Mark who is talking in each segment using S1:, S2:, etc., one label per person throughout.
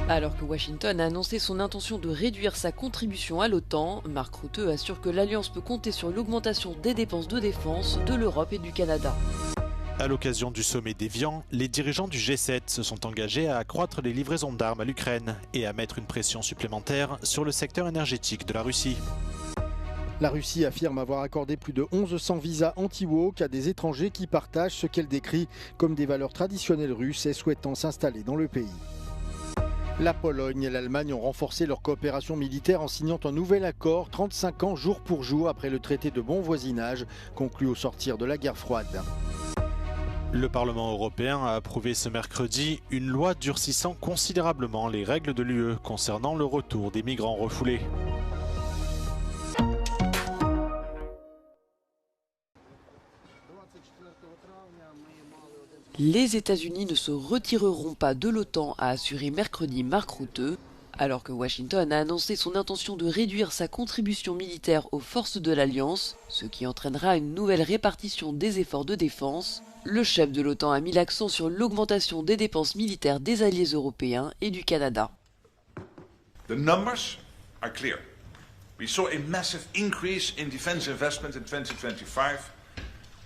S1: Alors que Washington a annoncé son intention de réduire sa contribution à l'OTAN, Mark Rutte assure que l'Alliance peut compter sur l'augmentation des dépenses de défense de l'Europe et du Canada.
S2: À l'occasion du sommet d'Évian, les dirigeants du G7 se sont engagés à accroître les livraisons d'armes à l'Ukraine et à mettre une pression supplémentaire sur le secteur énergétique de la Russie.
S3: La Russie affirme avoir accordé plus de 1100 visas anti-woke à des étrangers qui partagent ce qu'elle décrit comme des valeurs traditionnelles russes et souhaitant s'installer dans le pays. La Pologne et l'Allemagne ont renforcé leur coopération militaire en signant un nouvel accord 35 ans jour pour jour après le traité de bon voisinage conclu au sortir de la guerre froide.
S2: Le Parlement européen a approuvé ce mercredi une loi durcissant considérablement les règles de l'UE concernant le retour des migrants refoulés.
S1: Les États-Unis ne se retireront pas de l'OTAN, a assuré mercredi Mark Rutte, alors que Washington a annoncé son intention de réduire sa contribution militaire aux forces de l'Alliance, ce qui entraînera une nouvelle répartition des efforts de défense. Le chef de l'OTAN a mis l'accent sur l'augmentation des dépenses militaires des alliés européens et du Canada.
S4: The numbers are clear. We saw a massive increase in defense investment in 2025,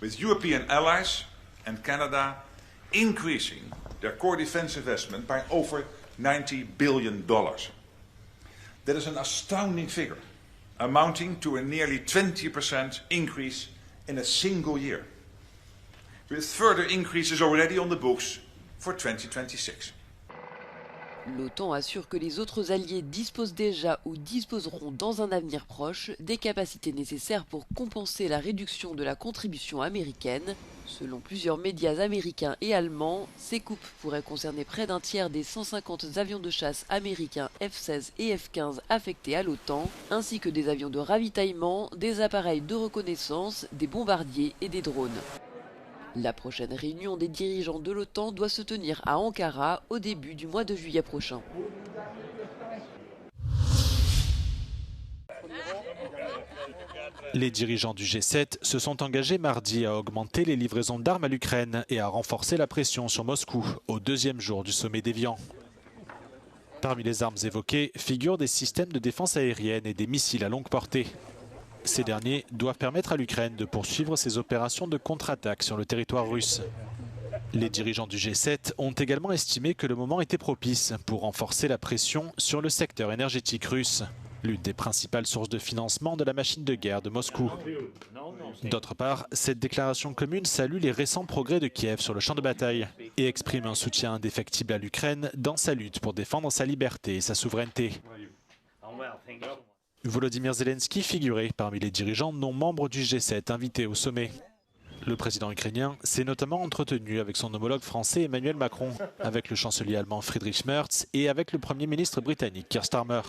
S4: with European allies and Canada increasing their core defense investment by over $90 billion. That is an astounding figure, amounting to a nearly 20% increase in a single year, with further increases already on the books for 2026.
S1: L'OTAN assure que les autres alliés disposent déjà ou disposeront dans un avenir proche des capacités nécessaires pour compenser la réduction de la contribution américaine. Selon plusieurs médias américains et allemands, ces coupes pourraient concerner près d'un tiers des 150 avions de chasse américains F-16 et F-15 affectés à l'OTAN, ainsi que des avions de ravitaillement, des appareils de reconnaissance, des bombardiers et des drones. La prochaine réunion des dirigeants de l'OTAN doit se tenir à Ankara au début du mois de juillet prochain.
S2: Les dirigeants du G7 se sont engagés mardi à augmenter les livraisons d'armes à l'Ukraine et à renforcer la pression sur Moscou au deuxième jour du sommet d'Évian. Parmi les armes évoquées figurent des systèmes de défense aérienne et des missiles à longue portée. Ces derniers doivent permettre à l'Ukraine de poursuivre ses opérations de contre-attaque sur le territoire russe. Les dirigeants du G7 ont également estimé que le moment était propice pour renforcer la pression sur le secteur énergétique russe, l'une des principales sources de financement de la machine de guerre de Moscou. D'autre part, cette déclaration commune salue les récents progrès de Kiev sur le champ de bataille et exprime un soutien indéfectible à l'Ukraine dans sa lutte pour défendre sa liberté et sa souveraineté. Volodymyr Zelensky figurait parmi les dirigeants non membres du G7 invités au sommet. Le président ukrainien s'est notamment entretenu avec son homologue français Emmanuel Macron, avec le chancelier allemand Friedrich Merz et avec le premier ministre britannique Keir Starmer.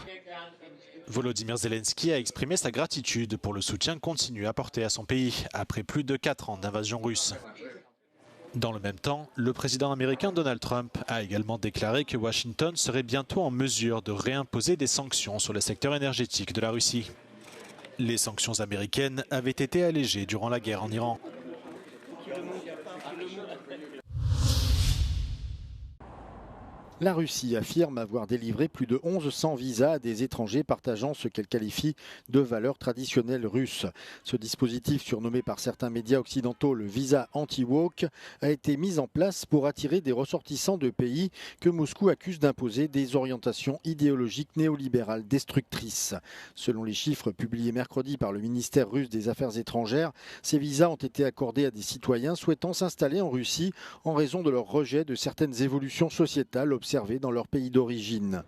S2: Volodymyr Zelensky a exprimé sa gratitude pour le soutien continu apporté à son pays après plus de 4 ans d'invasion russe. Dans le même temps, le président américain Donald Trump a également déclaré que Washington serait bientôt en mesure de réimposer des sanctions sur le secteur énergétique de la Russie. Les sanctions américaines avaient été allégées durant la guerre en Iran.
S3: La Russie affirme avoir délivré plus de 1100 visas à des étrangers partageant ce qu'elle qualifie de valeurs traditionnelles russes. Ce dispositif, surnommé par certains médias occidentaux le visa anti-woke, a été mis en place pour attirer des ressortissants de pays que Moscou accuse d'imposer des orientations idéologiques néolibérales destructrices. Selon les chiffres publiés mercredi par le ministère russe des Affaires étrangères, ces visas ont été accordés à des citoyens souhaitant s'installer en Russie en raison de leur rejet de certaines évolutions sociétales observées dans leur pays d'origine.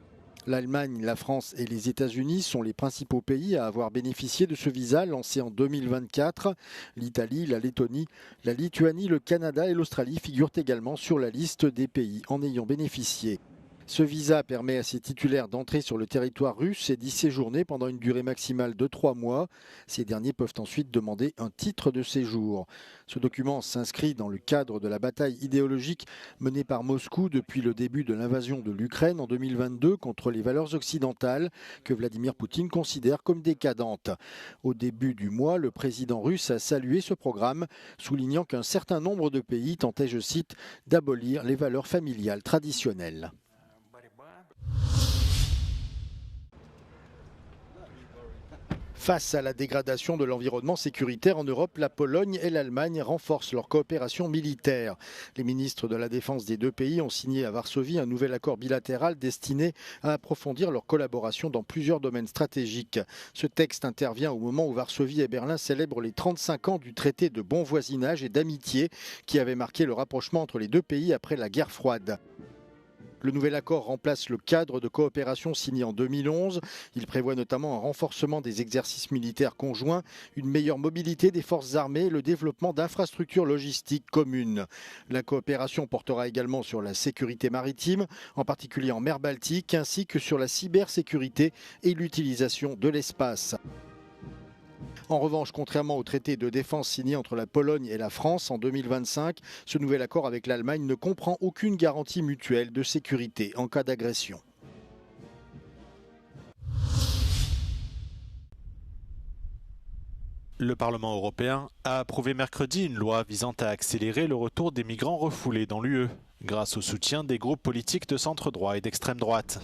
S3: L'Allemagne, la France et les États-Unis sont les principaux pays à avoir bénéficié de ce visa lancé en 2024. L'Italie, la Lettonie, la Lituanie, le Canada et l'Australie figurent également sur la liste des pays en ayant bénéficié. Ce visa permet à ses titulaires d'entrer sur le territoire russe et d'y séjourner pendant une durée maximale de 3 mois. Ces derniers peuvent ensuite demander un titre de séjour. Ce document s'inscrit dans le cadre de la bataille idéologique menée par Moscou depuis le début de l'invasion de l'Ukraine en 2022 contre les valeurs occidentales que Vladimir Poutine considère comme décadentes. Au début du mois, le président russe a salué ce programme, soulignant qu'un certain nombre de pays tentaient, je cite, d'abolir les valeurs familiales traditionnelles. Face à la dégradation de l'environnement sécuritaire en Europe, la Pologne et l'Allemagne renforcent leur coopération militaire. Les ministres de la Défense des deux pays ont signé à Varsovie un nouvel accord bilatéral destiné à approfondir leur collaboration dans plusieurs domaines stratégiques. Ce texte intervient au moment où Varsovie et Berlin célèbrent les 35 ans du traité de bon voisinage et d'amitié qui avait marqué le rapprochement entre les deux pays après la guerre froide. Le nouvel accord remplace le cadre de coopération signé en 2011. Il prévoit notamment un renforcement des exercices militaires conjoints, une meilleure mobilité des forces armées et le développement d'infrastructures logistiques communes. La coopération portera également sur la sécurité maritime, en particulier en mer Baltique, ainsi que sur la cybersécurité et l'utilisation de l'espace. En revanche, contrairement au traité de défense signé entre la Pologne et la France en 2025, ce nouvel accord avec l'Allemagne ne comprend aucune garantie mutuelle de sécurité en cas d'agression.
S2: Le Parlement européen a approuvé mercredi une loi visant à accélérer le retour des migrants refoulés dans l'UE, grâce au soutien des groupes politiques de centre-droit et d'extrême droite.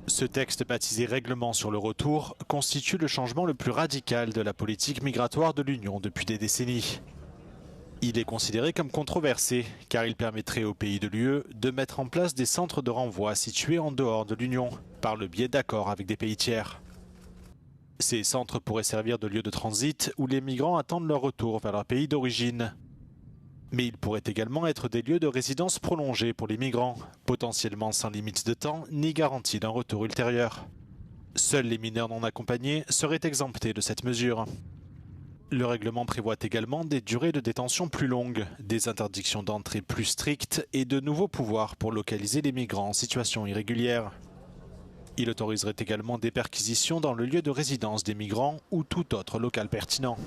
S2: Ce texte baptisé Règlement sur le retour constitue le changement le plus radical de la politique migratoire de l'Union depuis des décennies. Il est considéré comme controversé car il permettrait aux pays de l'UE de mettre en place des centres de renvoi situés en dehors de l'Union par le biais d'accords avec des pays tiers. Ces centres pourraient servir de lieu de transit où les migrants attendent leur retour vers leur pays d'origine. Mais ils pourraient également être des lieux de résidence prolongés pour les migrants, potentiellement sans limite de temps ni garantie d'un retour ultérieur. Seuls les mineurs non accompagnés seraient exemptés de cette mesure. Le règlement prévoit également des durées de détention plus longues, des interdictions d'entrée plus strictes et de nouveaux pouvoirs pour localiser les migrants en situation irrégulière. Il autoriserait également des perquisitions dans le lieu de résidence des migrants ou tout autre local pertinent.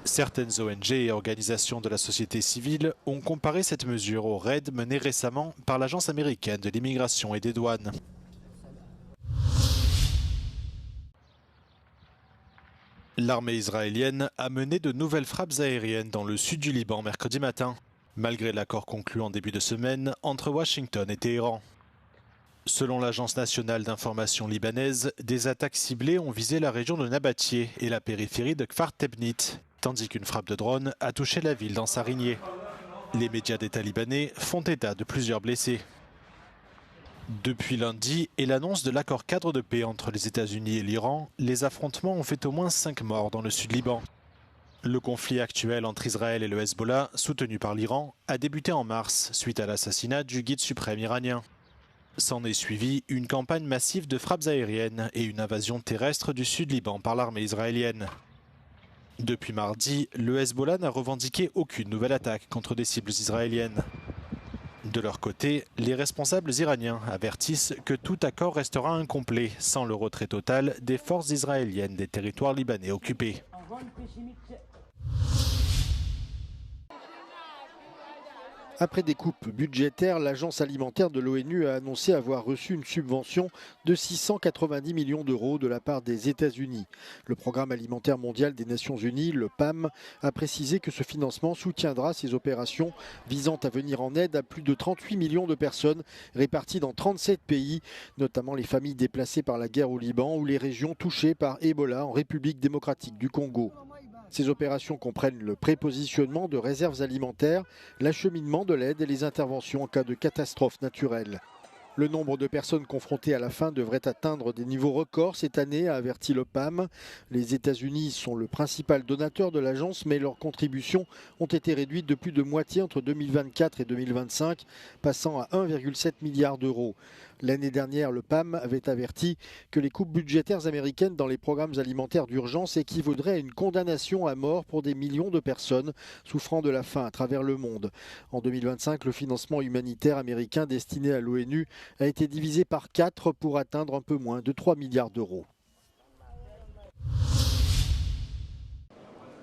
S2: Certaines ONG et organisations de la société civile ont comparé cette mesure au raid mené récemment par l'Agence américaine de l'immigration et des douanes. L'armée israélienne a mené de nouvelles frappes aériennes dans le sud du Liban mercredi matin, malgré l'accord conclu en début de semaine entre Washington et Téhéran. Selon l'Agence nationale d'information libanaise, des attaques ciblées ont visé la région de Nabatieh et la périphérie de Kfar Tebnit, tandis qu'une frappe de drone a touché la ville d'Ansarigné. Les médias d'État libanais font état de plusieurs blessés. Depuis lundi et l'annonce de l'accord cadre de paix entre les États-Unis et l'Iran, les affrontements ont fait au moins 5 morts dans le sud Liban. Le conflit actuel entre Israël et le Hezbollah, soutenu par l'Iran, a débuté en mars suite à l'assassinat du guide suprême iranien. S'en est suivi une campagne massive de frappes aériennes et une invasion terrestre du sud Liban par l'armée israélienne. Depuis mardi, le Hezbollah n'a revendiqué aucune nouvelle attaque contre des cibles israéliennes. De leur côté, les responsables iraniens avertissent que tout accord restera incomplet sans le retrait total des forces israéliennes des territoires libanais occupés.
S3: Après des coupes budgétaires, l'Agence alimentaire de l'ONU a annoncé avoir reçu une subvention de 690 millions d'euros de la part des États-Unis. Le Programme alimentaire mondial des Nations Unies, le PAM, a précisé que ce financement soutiendra ces opérations visant à venir en aide à plus de 38 millions de personnes réparties dans 37 pays, notamment les familles déplacées par la guerre au Liban ou les régions touchées par Ebola en République démocratique du Congo. Ces opérations comprennent le prépositionnement de réserves alimentaires, l'acheminement de l'aide et les interventions en cas de catastrophe naturelle. Le nombre de personnes confrontées à la faim devrait atteindre des niveaux records cette année, a averti le PAM. Les États-Unis sont le principal donateur de l'agence, mais leurs contributions ont été réduites de plus de moitié entre 2024 et 2025, passant à 1,7 milliard d'euros. L'année dernière, le PAM avait averti que les coupes budgétaires américaines dans les programmes alimentaires d'urgence équivaudraient à une condamnation à mort pour des millions de personnes souffrant de la faim à travers le monde. En 2025, le financement humanitaire américain destiné à l'ONU a été divisé par 4 pour atteindre un peu moins de 3 milliards d'euros.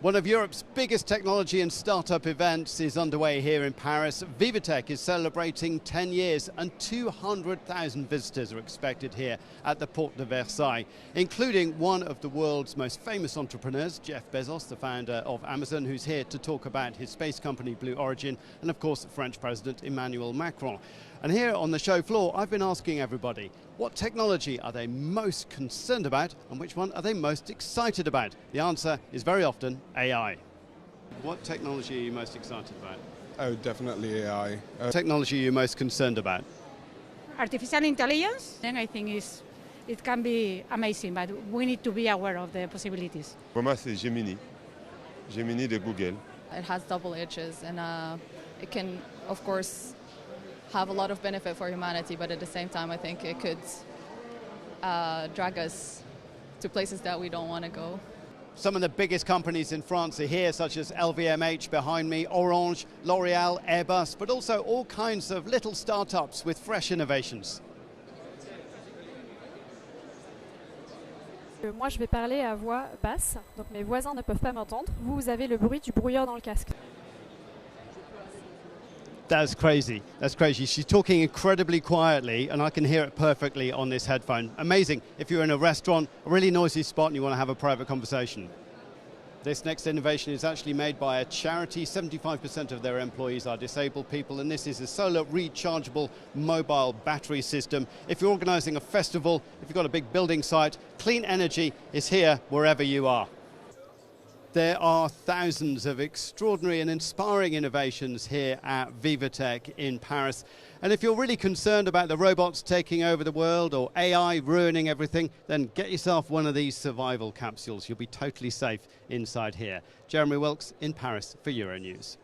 S5: One of Europe's biggest technology and startup events is underway here in Paris. VivaTech is celebrating 10 years and 200,000 visitors are expected here at the Porte de Versailles, including one of the world's most famous entrepreneurs, Jeff Bezos, the founder of Amazon, who's here to talk about his space company Blue Origin, and of course French President Emmanuel Macron. And here on the show floor, I've been asking everybody, what technology are they most concerned about and which one are they most excited about? The answer is very often AI. What technology are you most excited about?
S6: Oh, definitely AI.
S5: Technology you're most concerned about?
S7: Artificial intelligence, then I think it can be amazing, but we need to be aware of the possibilities.
S8: Pour moi, c'est Gemini. Gemini de Google.
S9: It has double edges, and it can, of course, have a lot of benefit for humanity, but at the same time, I think it could drag us to places that we don't want to go.
S5: Some of the biggest companies in France are here, such as LVMH behind me, Orange, L'Oréal, Airbus, but also all kinds of little startups with fresh innovations.
S10: Moi, je vais parler à voix basse, donc mes voisins ne peuvent pas m'entendre. Vous avez le bruit du brouilleur dans le casque.
S5: That's crazy. That's crazy. She's talking incredibly quietly, and I can hear it perfectly on this headphone. Amazing if you're in a restaurant, a really noisy spot, and you want to have a private conversation. This next innovation is actually made by a charity. 75% of their employees are disabled people, and this is a solar rechargeable mobile battery system. If you're organising a festival, if you've got a big building site, clean energy is here wherever you are. There are thousands of extraordinary and inspiring innovations here at VivaTech in Paris. And if you're really concerned about the robots taking over the world or AI ruining everything, then get yourself one of these survival capsules. You'll be totally safe inside here. Jeremy Wilkes in Paris for Euronews.